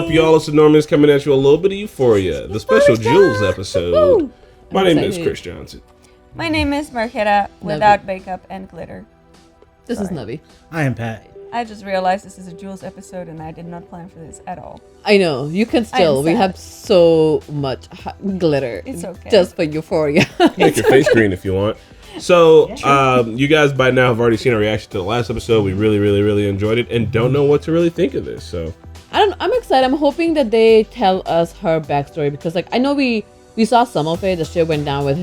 up, y'all? It's the Normies coming at you a little bit of Euphoria, the special Jules episode. My name is Chris Johnson. My name is Marquetta, without makeup and glitter. This is Nubby. I am Pat. I just realized this is a Jules episode and I did not plan for this at all. I know, you can still. We have so much glitter. It's okay. Just for Euphoria. Make your face green if you want. So, you guys by now have already seen our reaction to the last episode. We really enjoyed it and don't know what to really think of this. So, I'm excited. I'm hoping that they tell us her backstory because, like, I know we saw some of it. The shit went down with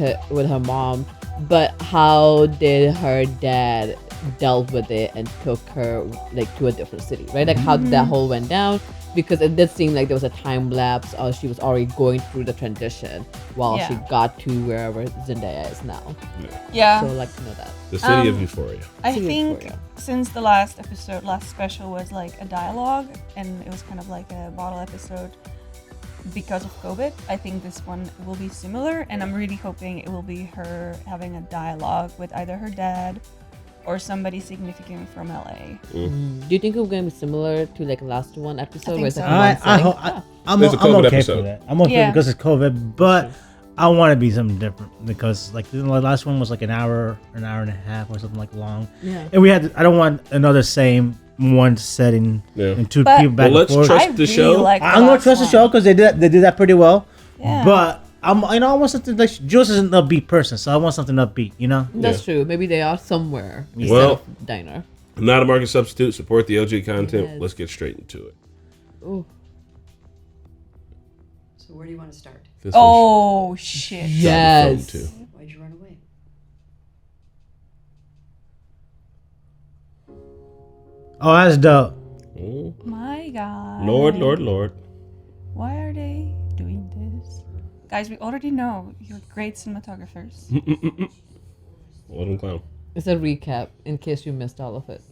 her mom, but how did her dad dealt with it and took her like to a different city, right? Like how that whole went down, because it did seem like there was a time lapse, or she was already going through the transition while she got to wherever Zendaya is now. Yeah. So I'd like to know that. the city of Euphoria. I think since the last special was like a dialogue and it was kind of like a bottle episode because of COVID, I think this one will be similar, and I'm really hoping it will be her having a dialogue with either her dad or somebody significant from LA. Do you think it's going to be similar to like last one episode? I think so. I'm It's a COVID okay episode. for that. I'm okay because it's COVID, but I want to be something different because like the last one was like an hour and a half or something like long. Yeah. And I don't want another same one setting and two But- people back Well, and let's forth. trust the show. I'm gonna trust the show because they did that pretty well. Yeah. But I want something like Jules is an upbeat person, so I want something upbeat, you know? That's true. Maybe they are somewhere instead Well, of diner. not a market substitute. Support the OG content. Yes. Let's get straight into it. Ooh. So where do you want to start? This Oh shit. one's Yes. filmed too. Why'd you run away? Oh, that's dope. Oh, My God. Lord. Why are they doing this? Guys, we already know you're great cinematographers. Let him clown. It's a recap in case you missed all of it.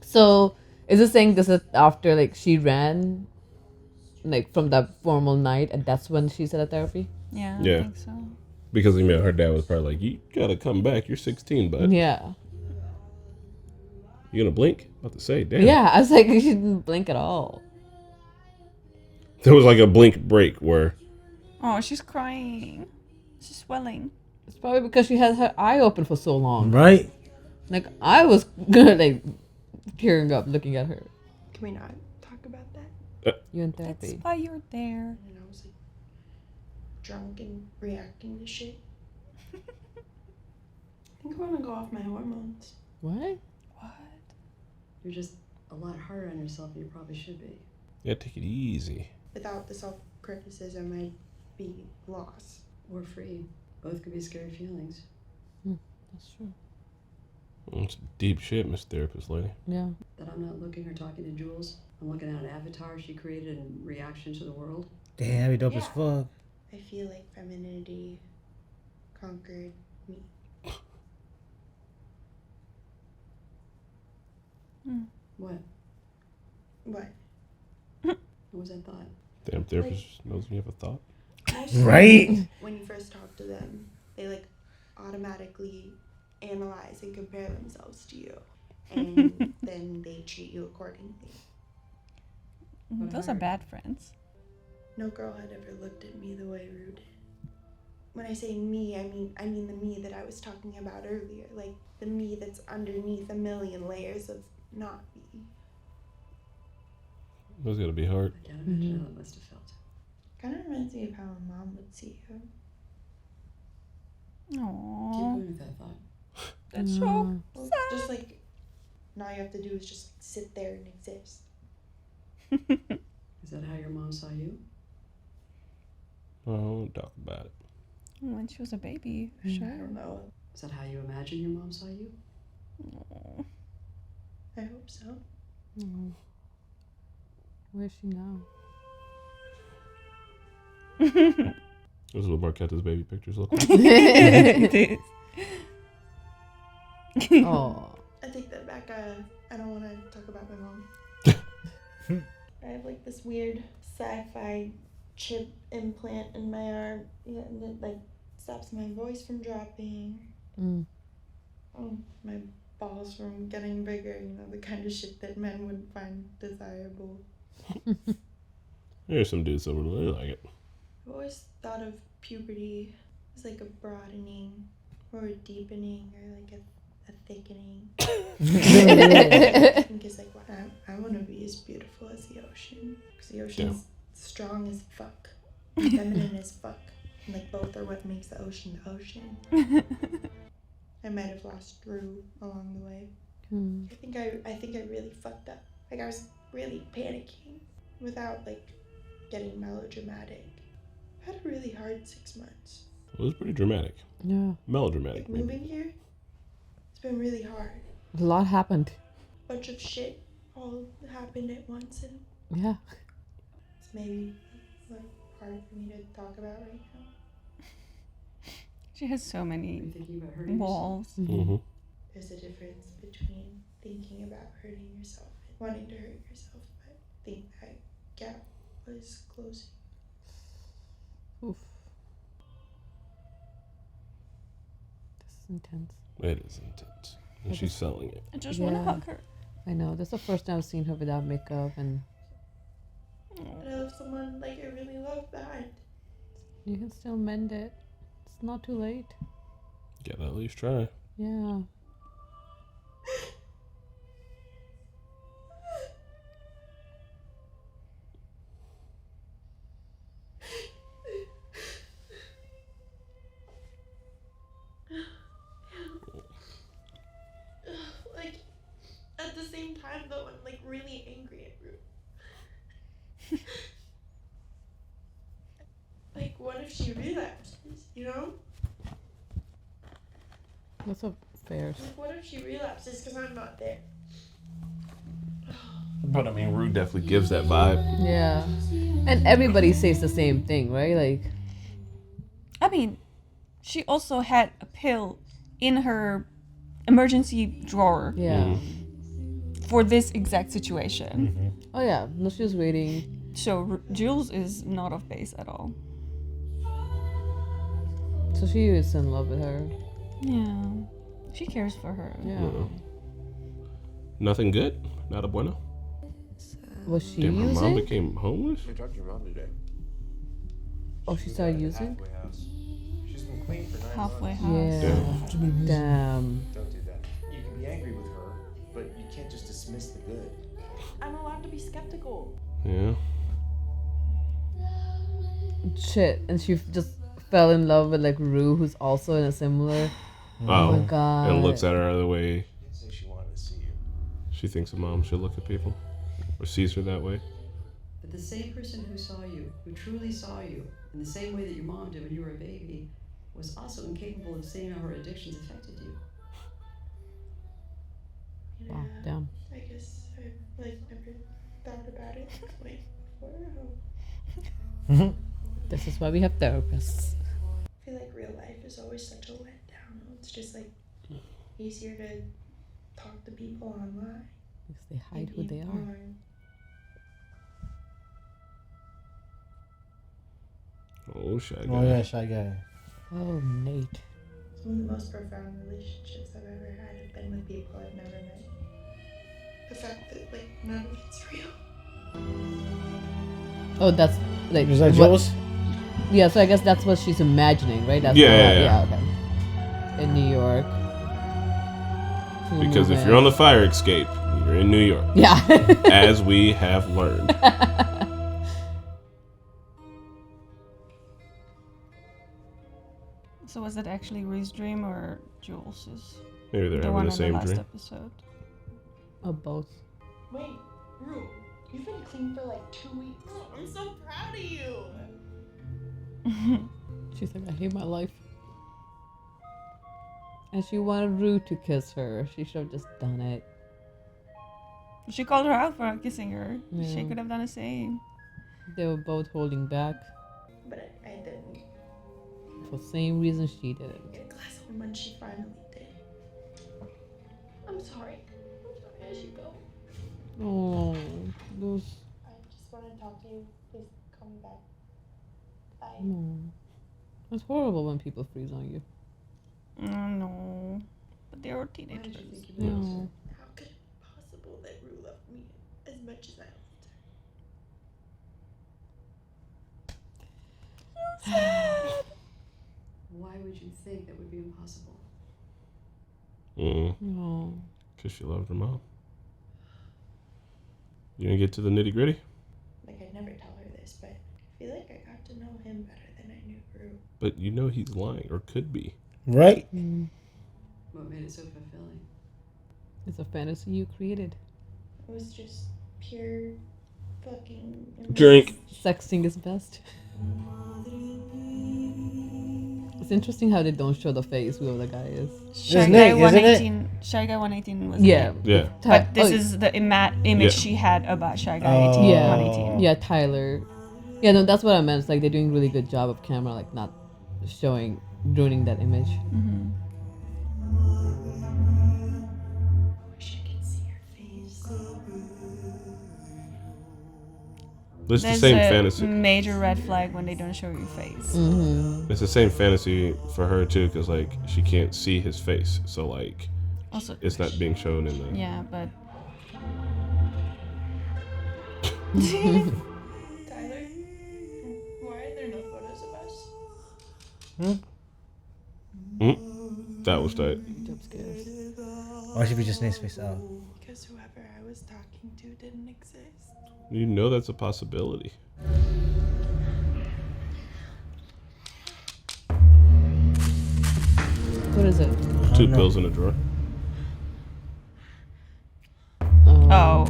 So, is it saying this is after like she ran, like from that formal night, and that's when she's at a therapy? Yeah, Yeah. I think so. Because her dad was probably like, "You gotta come back. You're 16, bud. Yeah. You gonna blink?" About to say, damn. Yeah, I was like, she didn't blink at all. There was like a blink break where. Oh, she's crying. She's swelling. It's probably because she had her eye open for so long. Right? Like I was like tearing up looking at her. Can we not talk about that? You in That's therapy? why you're there. And I was like drunk and reacting to shit. I think I want to go off my hormones. What? What? You're just a lot harder on yourself than you probably should be. Yeah, take it easy. Without the self-criticism, I'd be lost. Or free. Both could be scary feelings. That's true. It's deep shit, Miss Therapist Lady. Yeah. That I'm not looking or talking to Jules. I'm looking at an avatar she created in reaction to the world. Damn, that'd be dope as fuck. I feel like femininity conquered me. What? What? What was that thought? Damn therapist knows when you have a thought. Right? When you first talk to them, they like automatically analyze and compare themselves to you. And then they treat you accordingly. Those are bad friends. No girl had ever looked at me the way Rue did. When I say me, I mean the me that I was talking about earlier. Like the me that's underneath a million layers of not me. It was gonna be hard. I can't imagine how that must have felt. Kind of reminds me of how a mom would see you. Keep Aww. going with that thought. That's so Well, just like, now you have to do is just like, sit there and exist. Is that how your mom saw you? Oh, don't talk about it. When she was a baby, for I sure. don't know. Is that how you imagine your mom saw you? Aw. I hope so. Where is she now? This is what Marquetta's baby pictures look like. It is. Oh. I take that back. I don't want to talk about my mom. I have like this weird sci-fi chip implant in my arm, yeah, and it like stops my voice from dropping. Oh, my balls from getting bigger. You know, the kind of shit that men would find desirable. There's some dudes that would really like it. I've always thought of puberty as like a broadening or a deepening or like a thickening. I think it's like, wow, I want to be as beautiful as the ocean. Because the ocean's strong as fuck. And feminine as fuck. And like both are what makes the ocean the ocean. I might have lost Drew along the way. I think I really fucked up. Like I was really panicking without like getting melodramatic. I had a really hard 6 months. It was pretty dramatic. Yeah. Melodramatic, Like maybe. moving here, it's been really hard. A lot happened. Bunch of shit all happened at once, and Yeah. it's maybe like hard for me to talk about right now. She has so many Thinking about hurting walls. Mm-hmm. There's a difference between thinking about hurting yourself and wanting to hurt yourself. I think that gap was closing. Oof. This is intense. It is intense. And she's selling it. I just want to Yeah. hug her. I know. That's the first time I've seen her without makeup, and But I love someone like I really love behind. you can still mend it. It's not too late. Gotta at least try. Yeah. Like, at the same time though, I'm like really angry at Rue. Like, what if she relapses, you know? That's a fair. Like, what if she relapses because I'm not there? But I mean, Rue definitely gives that vibe. Yeah. And everybody says the same thing, right? Like, I mean, she also had a pill in her emergency drawer yeah. for this exact situation. Oh yeah. No, she was waiting. So Jules is not off base at all. So she is in love with her. Yeah. She cares for her. Yeah. Nothing good? Not a bueno? Was she Damn, her mom using? became homeless? I talked to your mom today. Oh, she started using? Halfway house. She's been clean for 9 Halfway months. house. Yeah. Damn. Don't do that. You can be angry with her, but you can't just dismiss the good. I'm allowed to be skeptical. Yeah. Shit. And she just fell in love with like Rue, who's also in a similar. Oh my god. And looks at her the way She didn't say she wanted to see you. she thinks a mom should look at people. Or sees her that way. But the same person who saw you, who truly saw you, in the same way that your mom did when you were a baby, was also incapable of seeing how her addictions affected you. Yeah, Wow, damn. I guess I like never thought about it like before. This is why we have therapists. I feel like real life is always such a letdown. It's just like easier to talk to people online. Because they hide who they are. Oh, shy guy. Oh yeah, shy guy. Oh, Nate. Some of the most profound relationships I've ever had have been with people I've never met. The fact that like none of it's real. Oh, that's like. Is that what- Jules? Yeah, so I guess that's what she's imagining, right? That's Yeah. Okay. In New York. Because if you're on the fire escape, you're in New York. Yeah. As we have learned. So was it actually Rue's dream or Jules's? Maybe they're The having one the in same the last dream. episode. Oh, both. Wait, Rue, you've been clean for like 2 weeks. I'm so proud of you. She's like, I hate my life. And she wanted Rue to kiss her. She should have just done it. She called her out for kissing her. She Yeah. could have done the same. They were both holding back But I didn't for the same reason she didn't. get a glass of wine when she finally did. I'm sorry. As you go. Oh, those. I just want to talk to you. Please come back. Bye. No. It's horrible when people freeze on you. Oh no. But they were Why did teenagers. you think you No. lost? How could it be possible that Rue loved me as much as I loved her? Why would you think that would be impossible? Oh. Because she loved her mom. You gonna get to the nitty gritty? Like, I'd never tell her this, but I feel like I got to know him better than I knew Rue. But you know he's lying, or could be. Right? What made it so fulfilling? It's a fantasy you created. It was just pure fucking... Drink. Sexting is best. It's interesting how they don't show the face who the guy is. Shy Isn't Guy it? Isn't it? 118. Shy Guy 118 was Yeah. Nate. Yeah. But this Oh, is the image Yeah. she had about Shy Guy Oh. 18, Yeah. 118. Yeah, Tyler. Yeah, no, that's what I meant. It's like they're doing a really good job of camera, like not showing, ruining that image. Mm-hmm. Wish I could see her face. It's the There's same a fantasy. major red flag when they don't show your face. Mm-hmm. It's the same fantasy for her too, because like she can't see his face, so like Also, it's not being shown in the. yeah, but Tyler, why are there no photos of us? That was tight. Jump scares. Why should we just name his face out? Because whoever I was talking to didn't exist. You know that's a possibility. What is it? Two know. pills in a drawer. oh,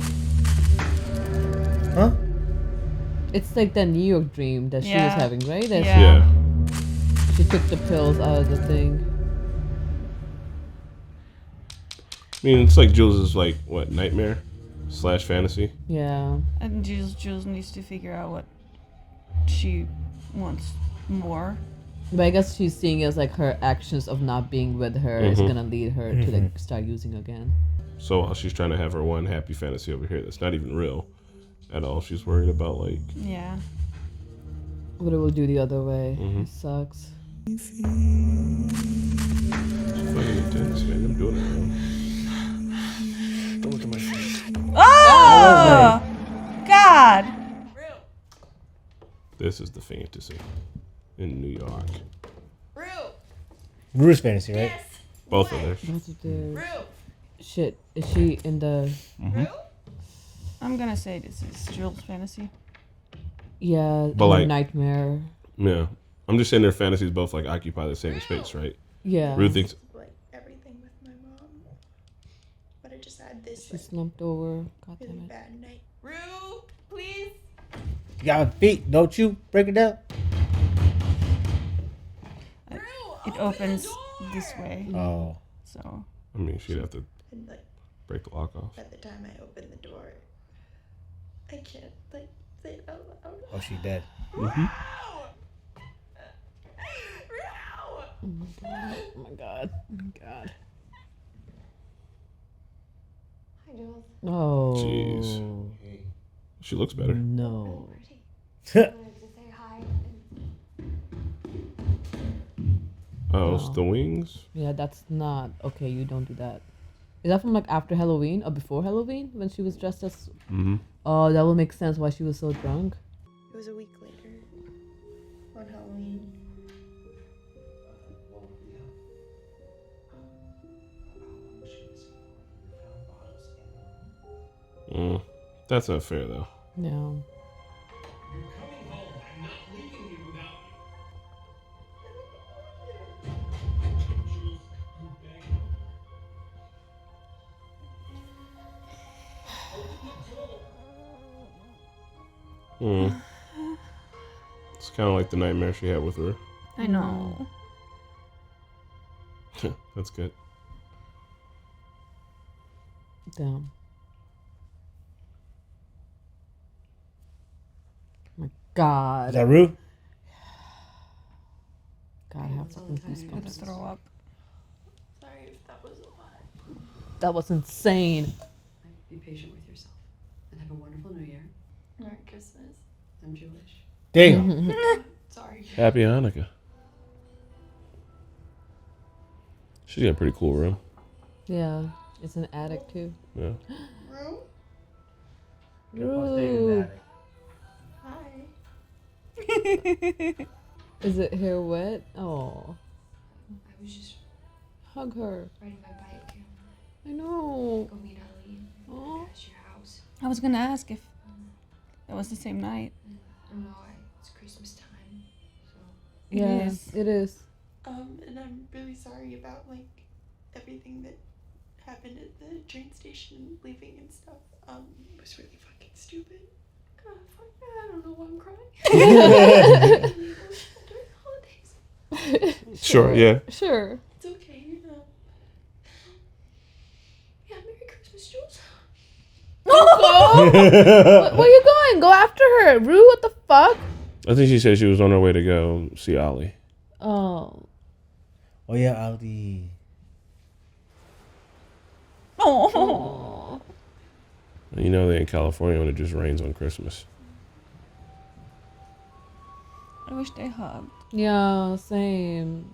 Huh? It's like the New York dream that she was Yeah. having, right? That Yeah. Yeah. she took the pills out of the thing. I mean, it's like Jules' like what nightmare / fantasy. Yeah. and Jules needs to figure out what she wants more. But I guess she's seeing it as like her actions of not being with her is Mhm. gonna lead her to like start using again. So while she's trying to have her one happy fantasy over here that's not even real at all, she's worried about like Yeah. But it will do the other way. Mhm. It sucks. it's fucking intense, man. I'm doing it wrong. Don't look at my face. Oh! God! This is the fantasy in New York. Rue's fantasy, right? Both of theirs. Both of their shit. Is she in the? I'm gonna say this is Jules' fantasy. Yeah, But her like- nightmare. Yeah. I'm just saying their fantasies both like occupy the same space, right? Yeah. Ruth thinks Like, everything with my mom. But I just had this, She like, slumped over. God really damn it. bad night. You got feet, don't you? Break it down. It opens this way, Oh. so I mean she'd have to And, like, break the lock off. by the time I open the door, I can't, like, say it out loud. Oh, she dead. Oh my god. Oh my god. Hi, Jules. Oh. Jeez. She looks better. No. I wanted to say hi. Oh, it's the wings? Yeah, that's not okay. You don't do that. Is that from like after Halloween or before Halloween when she was dressed as? Mm-hmm. Oh, that will make sense why she was so drunk. It was a week later, on Halloween. That's not fair though. No. It's kind of like the nightmare she had with her. I know. That's good. Damn. My God. Is that Rue? God, I have fucking I'm gonna goosebumps. throw up. Sorry if that was a lot. That was insane. Be patient with yourself and have a wonderful New Year. Merry Christmas. I'm Jewish. Damn. Sorry. Happy Hanukkah. She's got a pretty cool room. Yeah, it's an attic too. Yeah. Room? Ooh. Hi. Is it hair wet? Oh, I was just hug her. riding my bike and I know. go meet Ali Aw. past your house. I was gonna ask if that was the same night. I don't know, it's Christmas time, so. Yeah, is. it is. And I'm really sorry about like everything that happened at the train station, leaving and stuff. It was really fucking stupid. God, fuck, I don't know why I'm crying. During holidays. Sure, yeah. Sure. It's okay, you know. Yeah, Merry Christmas, Jules. Where you going? Go after her. Rue, what the fuck? I think she said she was on her way to go see Ollie. Oh. Oh yeah, Ali. Oh. You know they're in California when it just rains on Christmas. I wish they hugged. Yeah, same.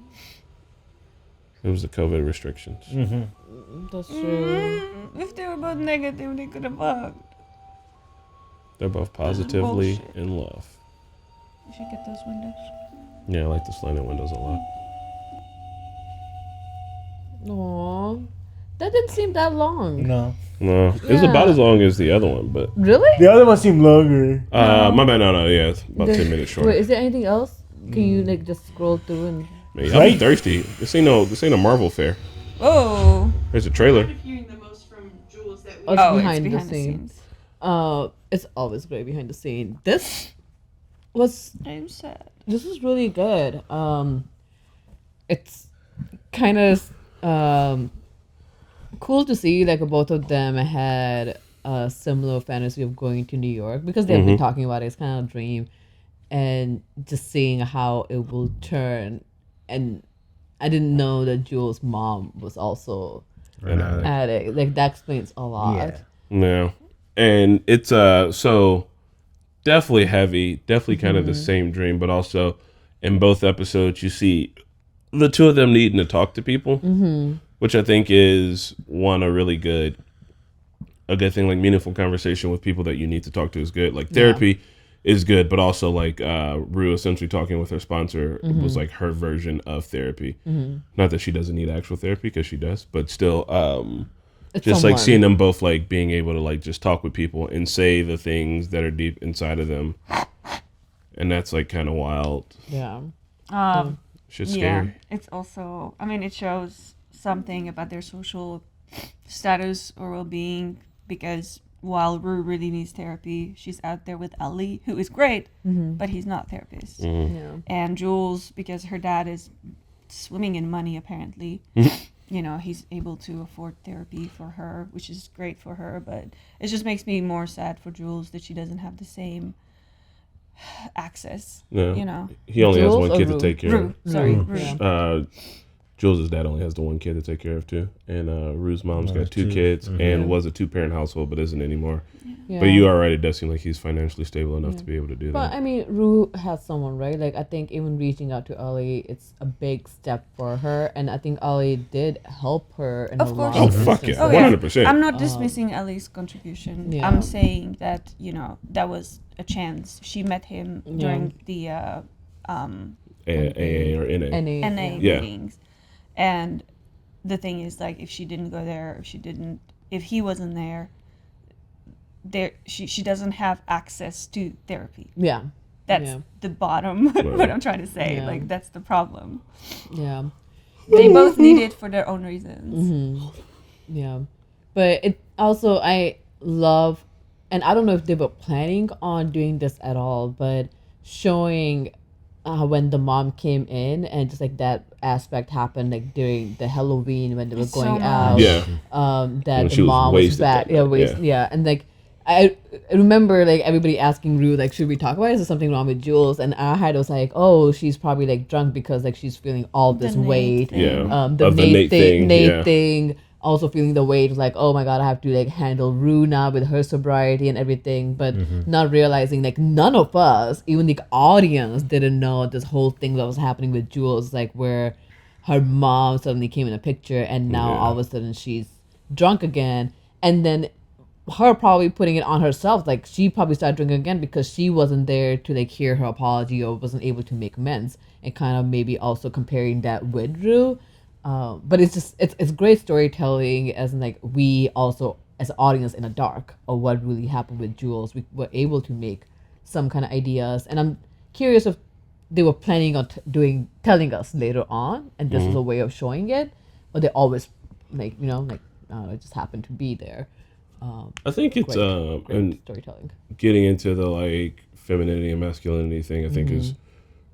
It was the COVID restrictions. That's true. If they were both negative, they could have hugged. They're both positively Bullshit. in love. You should get those windows. Yeah, I like the slanted windows a lot. Aw. That didn't seem that long. No. No, it's about as long as the other one, but Really? The other one seemed longer. my bad. No, yeah, it's about 10 minutes short. Wait, is there anything else? Can you like just scroll through and Man, y'all be thirsty. This ain't a Marvel fair. Oh. There's a trailer. Hearing the most from Jules that we Oh, it's Oh, behind, it's the behind the scenes. scenes. It's always great behind the scene. This was I'm sad. really good. It's kind of cool to see like both of them had a similar fantasy of going to New York because they've been talking about it. It's kind of a dream, and just seeing how it will turn. And I didn't know that Jules' mom was also at it. Like that explains a lot. Yeah. Yeah, and it's so definitely heavy, definitely kind of the same dream, but also in both episodes you see the two of them needing to talk to people, which I think is a really good thing. Like meaningful conversation with people that you need to talk to is good. Like therapy is good, but also like Rue essentially talking with her sponsor was like her version of therapy. Not that she doesn't need actual therapy, because she does, but still just like seeing them both like being able to like just talk with people and say the things that are deep inside of them, and that's like kind of wild. Yeah. Shit's scary. It's also, I mean, it shows something about their social status or well-being, because while Rue really needs therapy, she's out there with Ali, who is great, but he's not a therapist. Yeah. And Jules, because her dad is swimming in money apparently, you know, he's able to afford therapy for her, which is great for her, but it just makes me more sad for Jules that she doesn't have the same access. Yeah. You know, He only has Jules one or kid Rue? to take care Rue. of. Sorry, Rue, Rue. yeah. Jules' dad only has the one kid to take care of too, and Rue's mom's got two kids and was a 2-parent household, but isn't anymore. Yeah. But you are right; it does seem like he's financially stable enough to be able to do But that. I mean, Rue has someone, right? Like I think even reaching out to Ali, it's a big step for her, and I think Ali did help her in Of a course. lot Oh of fuck yeah, instances. 100%. I'm not dismissing Ellie's contribution. Yeah. I'm saying that, you know, that was a chance. She met him during the AA or NA. NA. Yeah. meetings. And the thing is, like, if she didn't go there, if he wasn't there, she doesn't have access to therapy. Yeah. That's Yeah. the bottom, what I'm trying to say. Yeah. Like, that's the problem. Yeah. They both need it for their own reasons. Yeah. But it also, I love, and I don't know if they were planning on doing this at all, but showing when the mom came in and just like that aspect happened like during the Halloween when they were It's going so out. Yeah. That When the she was mom was wasted back. that Yeah, night, yeah. And like I remember like everybody asking Rue like, should we talk about it? Is there something wrong with Jules? And our head was like, oh, she's probably like drunk because like she's feeling all this The Nate weight. thing. Yeah. The Of the Nate thing, yeah. thing. Also feeling the weight, like, oh my god, I have to like handle Rue now with her sobriety and everything, but not realizing like none of us, even the audience, didn't know this whole thing that was happening with Jules, like where her mom suddenly came in a picture and now all of a sudden she's drunk again. And then her probably putting it on herself. Like she probably started drinking again because she wasn't there to like hear her apology or wasn't able to make amends, and kind of maybe also comparing that with Drew. But it's just it's great storytelling, as in like we also as an audience in the dark of what really happened with Jules, we were able to make some kind of ideas, and I'm curious if they were planning on telling us later on, and this is a way of showing it, or they always like it just happened to be there. I think it's great and storytelling. getting into the like femininity and masculinity thing, I think is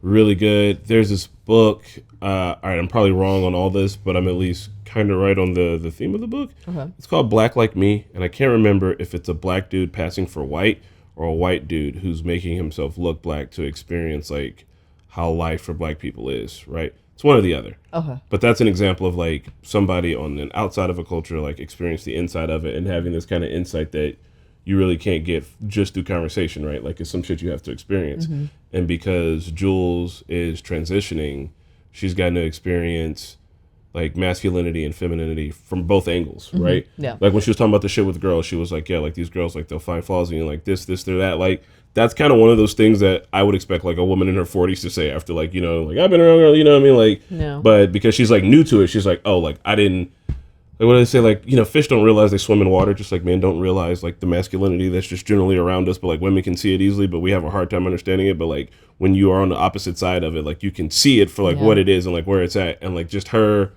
really good. There's this book. All right, I'm probably wrong on all this, but I'm at least kind of right on the theme of the book. Okay. It's called Black Like Me, and I can't remember if it's a black dude passing for white or a white dude who's making himself look black to experience like how life for black people is, right? It's one or the other. Okay. But that's an example of like somebody on an outside of a culture like experience the inside of it and having this kind of insight that you really can't get just through conversation, right? Like it's some shit you have to experience. And because Jules is transitioning, she's gotten to experience like masculinity and femininity from both angles, right? Yeah. Like when she was talking about the shit with girls, she was like, yeah, like these girls, like they'll find flaws in you, like this, they're that. Like that's kind of one of those things that I would expect like a woman in her 40s to say after like, like I've been around girl, you know what I mean? Like, No. But because she's like new to it, she's like, oh, like I didn't, like what do they say? Like, fish don't realize they swim in water, just like men don't realize like the masculinity that's just generally around us, but like women can see it easily, but we have a hard time understanding it. But like when you are on the opposite side of it, like you can see it for like what it is and like where it's at. And like just her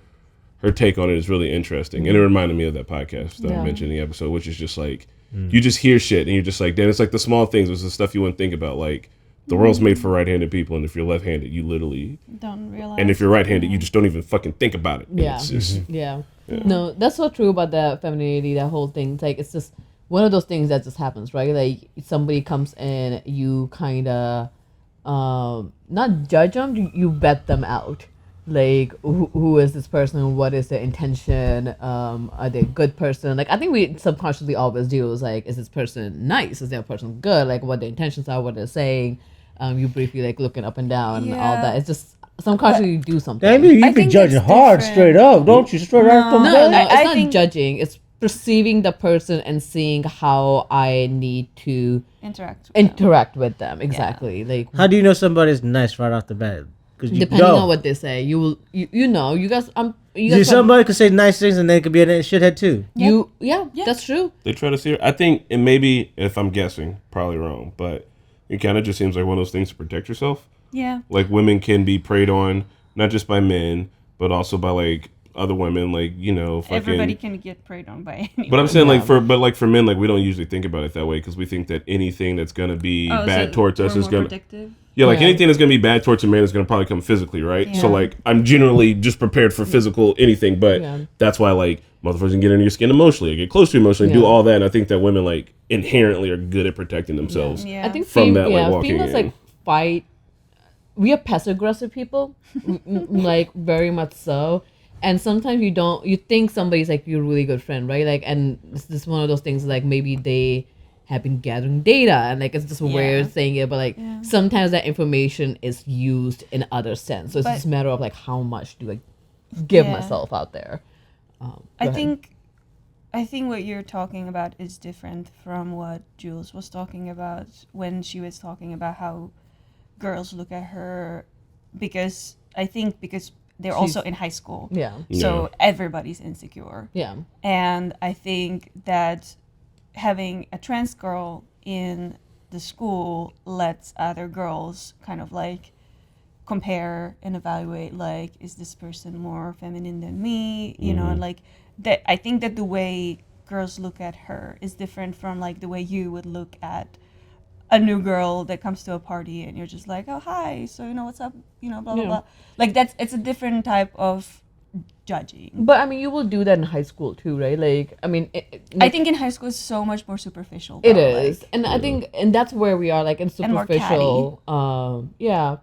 take on it is really interesting. And it reminded me of that podcast that I mentioned in the episode, which is just like, you just hear shit and you're just like, damn, it's like the small things. It's the stuff you wouldn't think about. Like the world's made for right-handed people. And if you're left-handed, you literally Don't realize. and if you're right-handed, you just don't even fucking think about it. And Yeah. it's just, Yeah. No, that's so true about the femininity, that whole thing. It's like, it's just one of those things that just happens, right? Like somebody comes in, you kind of, not judge them, you vet them out. Like, who is this person? What is their intention? Are they a good person? Like, I think we subconsciously always do is like, is this person nice? Is that person good? Like, what their intentions are, what they're saying. You briefly like looking up and down and all that. It's just subconsciously you do something. Damn, you I be think judging it's hard different. straight up, don't you? Straight right from No, the it's I not think- judging. It's perceiving the person and seeing how I need to interact with them. Exactly. Like, How do you know somebody's nice right off the bat? Because you depending know. on what they say, you will you know, you guys See, guys somebody could say nice things and they could be a shithead too. that's true. they try to see her. I think, and maybe if I'm guessing, probably wrong, but it kind of just seems like one of those things to protect yourself. Yeah. Like women can be preyed on, not just by men, but also by like other women, like fucking. Everybody can get preyed on by anyone. But I'm saying like for men, like we don't usually think about it that way because we think that anything that's gonna be bad towards us is gonna. Predictive? Like anything that's gonna be bad towards a man is gonna probably come physically, right? So Yeah. like I'm generally just prepared for physical anything, but that's why like motherfuckers can get under your skin emotionally, or get close to you emotionally, do all that. And I think that women like inherently are good at protecting themselves. Yeah. I think From that, like, walking females in. like fight. We are passive aggressive people, like very much so. And sometimes you think somebody's like your really good friend, right? Like, and this is one of those things like maybe they have been gathering data and like it's just a way of saying it, but like sometimes that information is used in other sense. So it's just a matter of like how much do I give myself out there. I think what you're talking about is different from what Jules was talking about when she was talking about how girls look at her, because they're also in high school. Yeah. So everybody's insecure. Yeah. And I think that having a trans girl in the school lets other girls kind of like compare and evaluate, like, is this person more feminine than me? You know, and like that. I think that the way girls look at her is different from like the way you would look at a new girl that comes to a party and you're just like, oh, hi, so what's up, blah blah blah. Like it's a different type of judging. But I mean, you will do that in high school too, right? Like, I mean, I think in high school it's so much more superficial. It though, is, like, and I think, and that's where we are, like in And more superficial. Yeah,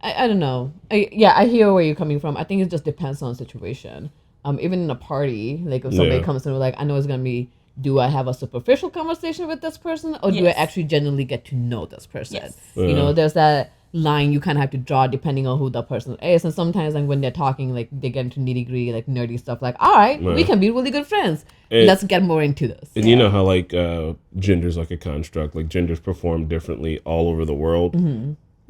I don't know. I hear where you're coming from. I think it just depends on the situation. Even in a party, like if somebody comes in, like I know it's gonna be. Do I have a superficial conversation with this person, or do I actually genuinely get to know this person? Yes. There's that line you kind of have to draw depending on who the person is. And sometimes like when they're talking, like they get into nitty gritty, like nerdy stuff. Like, all right, we can be really good friends. Let's get more into this. And you know how like gender's like a construct. Like genders perform differently all over the world.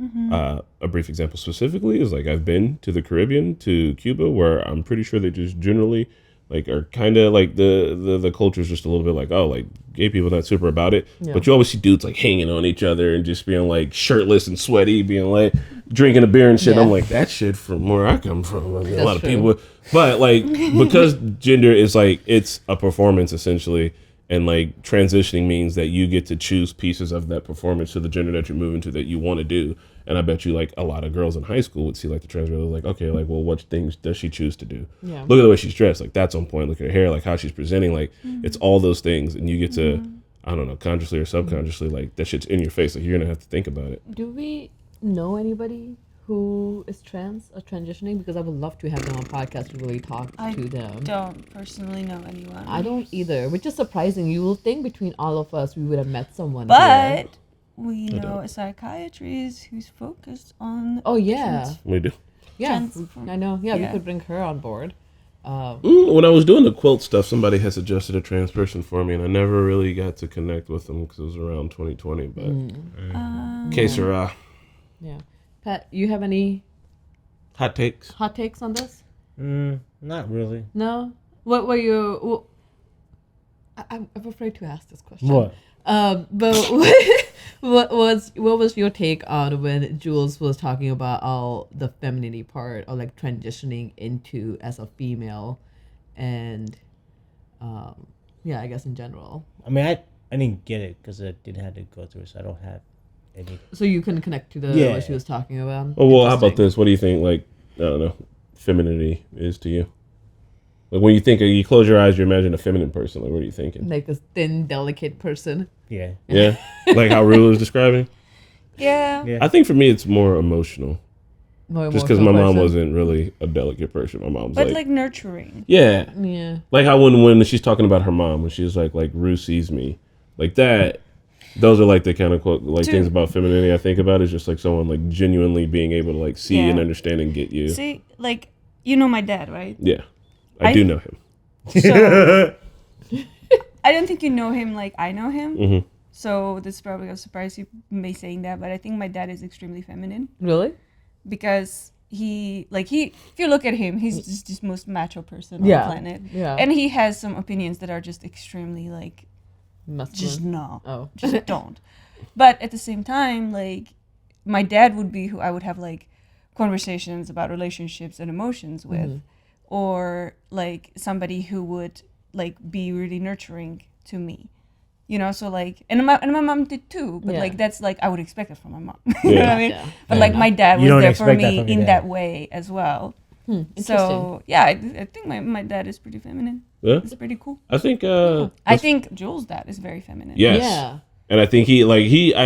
A brief example specifically is like I've been to the Caribbean, to Cuba, where I'm pretty sure they just generally like are kind of like the culture is just a little bit like, oh, like gay people not super about it, but you always see dudes like hanging on each other and just being like shirtless and sweaty, being like drinking a beer and shit. I'm like, that shit from where I come from. I mean, a lot of people, but like because gender is like it's a performance essentially, and like transitioning means that you get to choose pieces of that performance to the gender that you're moving to that you want to do. And I bet you like a lot of girls in high school would see like the trans girl like, okay, like, well, what things does she choose to do? Yeah. Look at the way she's dressed. Like that's on point. Look at her hair, like how she's presenting. Like it's all those things. And you get to, I don't know, consciously or subconsciously, like that shit's in your face. Like you're going to have to think about it. Do we know anybody who is trans or transitioning? Because I would love to have them on podcast to really talk to them. I don't personally know anyone. I don't either, which is surprising. You will think between all of us we would have met someone. But here. we know a psychiatrist who's focused on. Oh yeah, We do. yeah. I know. Yeah, we could bring her on board. When I was doing the quilt stuff, somebody had suggested a trans person for me, and I never really got to connect with them because it was around 2020. But que sera. Yeah, Pat, you have any hot takes on this? Not really. No. What were you? I'm afraid to ask this question. What? But what was your take on when Jules was talking about all the femininity part or like transitioning into as a female, and I guess in general. I mean, I didn't get it because I didn't have to go through it, so I don't have any. So you couldn't connect to what she was talking about. Oh well, how about this? What do you think? Like I don't know, femininity is to you. Like when you think, you close your eyes, you imagine a feminine person. Like what are you thinking? Like a thin, delicate person. Yeah. Yeah, like how Rue is describing. Yeah. I think for me, it's more emotional. Just because my mom wasn't really a delicate person. My mom's like nurturing. Yeah. Yeah. Like how when she's talking about her mom, when she's like Rue sees me, like that. Those are like the kind of things about femininity I think about is just like someone like genuinely being able to like see and understand and get you. See, like you know my dad, right? Yeah, I do know him. So I don't think you know him like I know him. Mm-hmm. So this is probably a surprise you may saying that, but I think my dad is extremely feminine. Really? Because if you look at him, he's just the most macho person on the planet. Yeah. And he has some opinions that are just extremely like masculine. Just don't. But at the same time, like my dad would be who I would have like conversations about relationships and emotions with, or like somebody who would like be really nurturing to me. You know, so like, and my mom did too, but like that's like I would expect it from my mom. You know what I mean? Yeah. But like my dad was there for me in that way as well. So yeah, I think my dad is pretty feminine. Yeah, it's pretty cool. I think I think Jules' dad is very feminine. Yes. Yeah, and I think he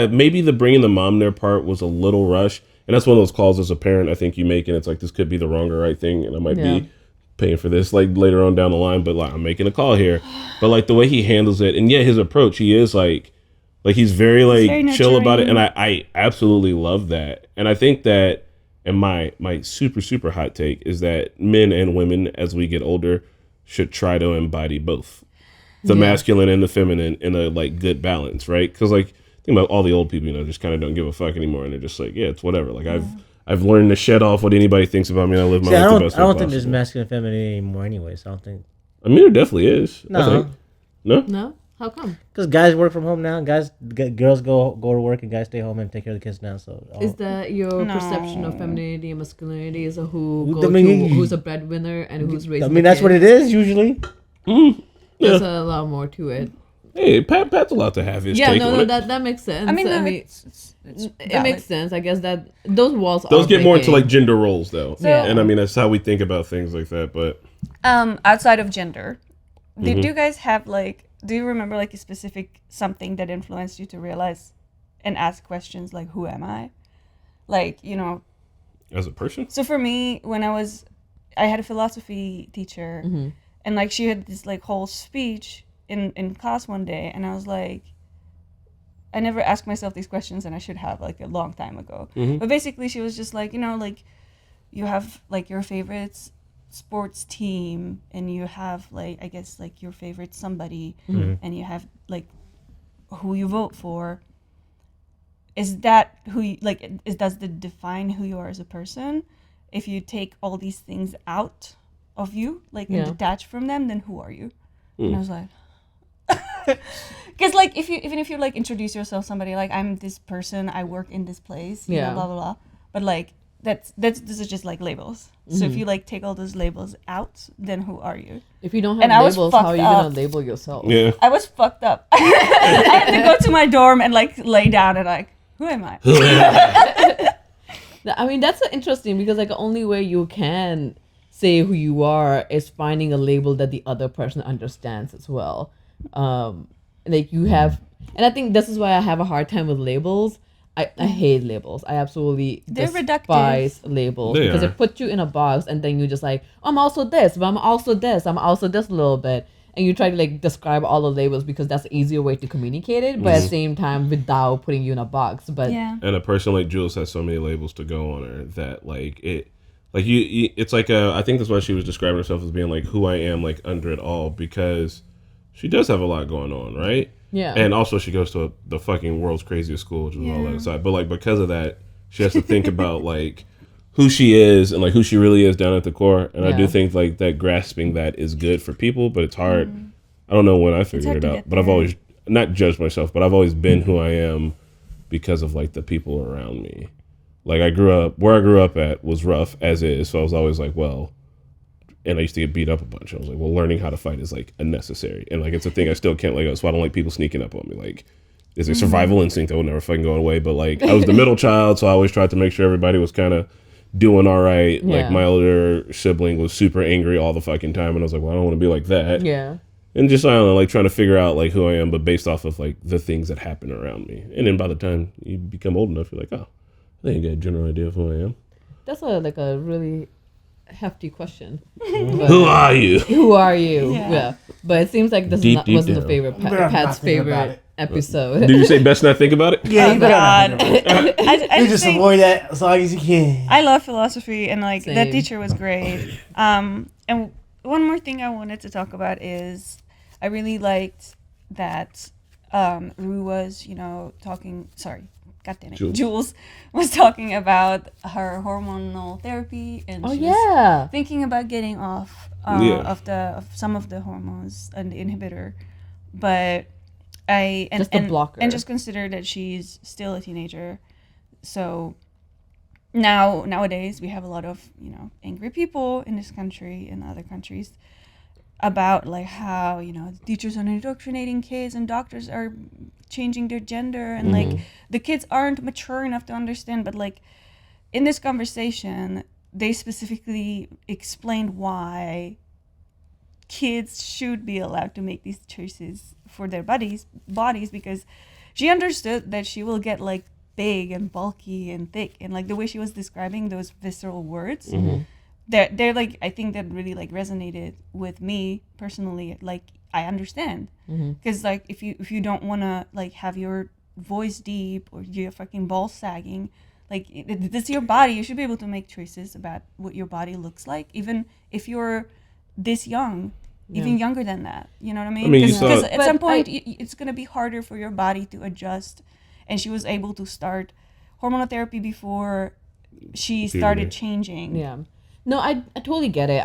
maybe the bringing the mom there part was a little rushed, and that's one of those calls as a parent I think you make, and it's like this could be the wrong or right thing, and I might be paying for this like later on down the line, but like I'm making a call here. But like the way he handles it, and his approach, he is like he's very chill about it, and I absolutely love that. And I think that, and my super super hot take is that men and women as we get older should try to embody both the masculine and the feminine in a like good balance, right? Because like think about all the old people, just kind of don't give a fuck anymore, and they're just like, yeah, it's whatever. Like I've learned to shed off what anybody thinks about me, and I live my life the best way I don't possible. think there's masculine and feminine anymore anyways. I don't think. I mean, there definitely is. No. No? How come? Because guys work from home now. Girls go to work, and guys stay home and take care of the kids now. So is that your perception of femininity and masculinity? Is who's a breadwinner and who's raising? I mean, that's what it is usually. There's a lot more to it. Hey, Pat's allowed to have his take on it. That makes sense. I mean, it makes sense. I guess that those get more into like gender roles though, and I mean that's how we think about things like that. But outside of gender, did you guys have like? Do you remember like a specific something that influenced you to realize and ask questions like, "Who am I?" Like as a person. So for me, when I had a philosophy teacher, and like she had this like whole speech in class one day, and I was like, I never asked myself these questions, and I should have like a long time ago. But basically, she was just like, like you have like your favorite sports team, and you have like, I guess, like your favorite somebody, and you have like who you vote for. Is that who you, like? Does that define who you are as a person? If you take all these things out of you, like and detach from them, then who are you? And I was like, because like even if you like introduce yourself somebody like I'm this person, I work in this place, you know, blah blah blah. But like this is just like labels. So if you like take all those labels out, then who are you? If you don't have labels, how are you gonna label yourself? Yeah. I was fucked up. I had to go to my dorm and like lay down and like, who am I? I mean, that's interesting because like the only way you can say who you are is finding a label that the other person understands as well. Like you have, and I think this is why I have a hard time with labels. I hate labels. I absolutely They're despise reductive. labels They because are. it puts you in a box, and then you just like, I'm also this, but I'm also this, I'm also this a little bit, and you try to like describe all the labels because that's the easier way to communicate it, but at the same time without putting you in a box. But Yeah. And a person like Jules has so many labels to go on her that like it, like you it's like I think that's why she was describing herself as being like who I am, like under it all, because she does have a lot going on, right? yeah, And also she goes to the fucking world's craziest school, which is all that aside. But like because of that, she has to think about like who she is and like who she really is down at the core. And I do think like that grasping that is good for people, but it's hard. I don't know when I figured hard it to out, get but I've there. always not judged myself, but I've always been who I am because of like the people around me. Like where I grew up at was rough as is. So I was always like, well, and I used to get beat up a bunch. I was like, well, learning how to fight is like unnecessary. And like, it's a thing I still can't let go. So I don't like people sneaking up on me. Like, it's a survival instinct that will never fucking go away. But like, I was the middle child. So I always tried to make sure everybody was kind of doing all right. Yeah. Like my older sibling was super angry all the fucking time. And I was like, well, I don't want to be like that. yeah. And just, I don't know, like trying to figure out like who I am, but based off of like the things that happen around me. And then by the time you become old enough, you're like, oh, I think I got a general idea of who I am. That's a really hefty question. Who are you? Who are you? Yeah. Yeah. But it seems like this Deep, deep wasn't down. a favorite You better not Pat's think about favorite it. episode. Did you say best not think about it? Yeah, you better not think about it. I You just just think avoid that as long as you can. I love philosophy, and like that Same. teacher was great. And one more thing I wanted to talk about is I really liked that Rue was, talking. Sorry, God damn it, Jules was talking about her hormonal therapy, and she was thinking about getting off of some of the hormones and the inhibitor, but Just the blocker. and just consider that she's still a teenager, so nowadays we have a lot of angry people in this country and other countries about like how teachers are indoctrinating kids and doctors are changing their gender, and like the kids aren't mature enough to understand. But like in this conversation they specifically explained why kids should be allowed to make these choices for their bodies, because she understood that she will get like big and bulky and thick, and like the way she was describing those visceral words, they're like, I think that really like resonated with me personally. Like I understand, because like if you don't want to like have your voice deep or your fucking balls sagging, like this is your body. You should be able to make choices about what your body looks like, even if you're this young, even younger than that. You know what I mean? I mean, you Because saw- at some point it's gonna be harder for your body to adjust. And she was able to start hormonal therapy before she started changing. Yeah. No, I totally get it.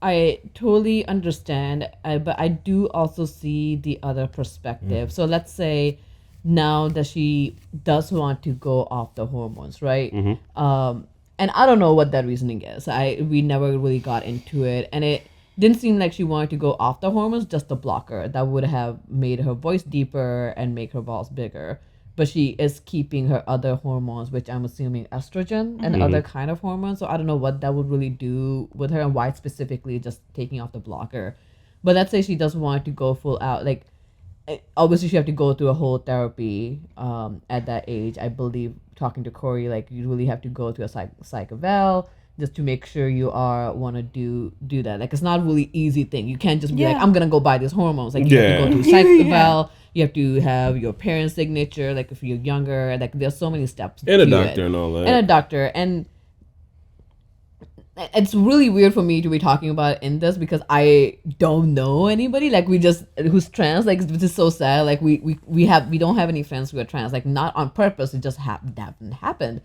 I totally understand, but I do also see the other perspective. So let's say now that she does want to go off the hormones, right? And I don't know what that reasoning is. We never really got into it, and it didn't seem like she wanted to go off the hormones, just the blocker that would have made her voice deeper and make her balls bigger. But she is keeping her other hormones, which I'm assuming estrogen and other kind of hormones. So I don't know what that would really do with her and why specifically just taking off the blocker. But let's say she doesn't want to go full out. Like, obviously she have to go through a whole therapy at that age. I believe, talking to Corey, like you really have to go to a psych eval just to make sure you want to do that. Like, it's not a really easy thing. You can't just be like, Yeah. I'm gonna go buy these hormones. Like, you have to go to a cycle. You have to have your parents' signature. Like, if you're younger, like, there's so many steps. And a to doctor it. and all that. And a doctor. And it's really weird for me to be talking about it in this because I don't know anybody like who's trans, like, which is so sad. Like, we don't have any friends who are trans, like, not on purpose. It just happened.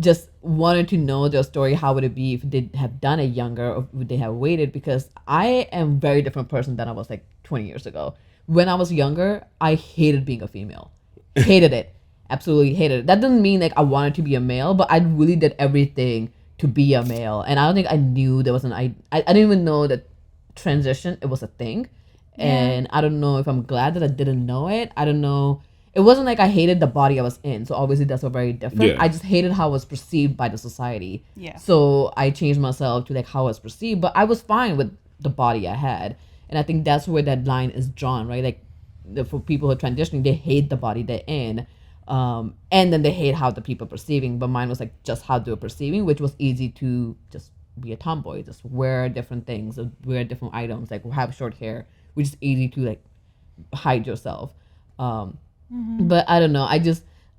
Just wanted to know their story. How would it be if they have done it younger, or would they have waited? Because I am a very different person than I was like 20 years ago. When I was younger, I hated being a female. Hated it. Absolutely hated it. That doesn't mean like I wanted to be a male, but I really did everything to be a male. And I don't think I knew there was I didn't even know that transition, it was a thing. And I don't know if I'm glad that I didn't know it. I don't know. It wasn't like I hated the body I was in. So obviously that's very different. Yeah. I just hated how I was perceived by the society. Yeah. So I changed myself to like how I was perceived, but I was fine with the body I had. And I think that's where that line is drawn, right? Like, for people who are transitioning, they hate the body they're in. And then they hate how the people are perceiving. But mine was like just how they were perceiving, which was easy to just be a tomboy, just wear different things, or wear different items, like have short hair, which is easy to like hide yourself. But I don't know.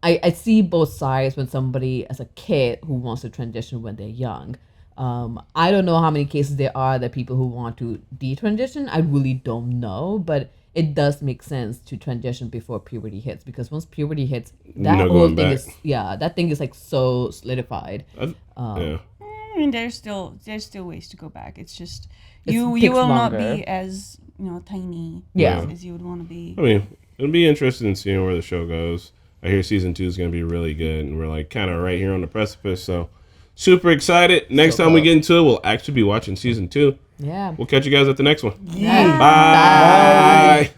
I see both sides when somebody as a kid who wants to transition when they're young. I don't know how many cases there are that people who want to detransition. I really don't know, but it does make sense to transition before puberty hits, because once puberty hits, that No whole going thing back. that thing is like so solidified. Yeah. I mean, there's still ways to go back. It's just It you takes will not longer. be as tiny Yeah. as you would want to be. I mean, it'll be interesting in seeing where the show goes. I hear season 2 is going to be really good, and we're like kind of right here on the precipice. So super excited. Next So time we close. get into it, we'll actually be watching season 2. Yeah. We'll catch you guys at the next one. Yeah. Bye.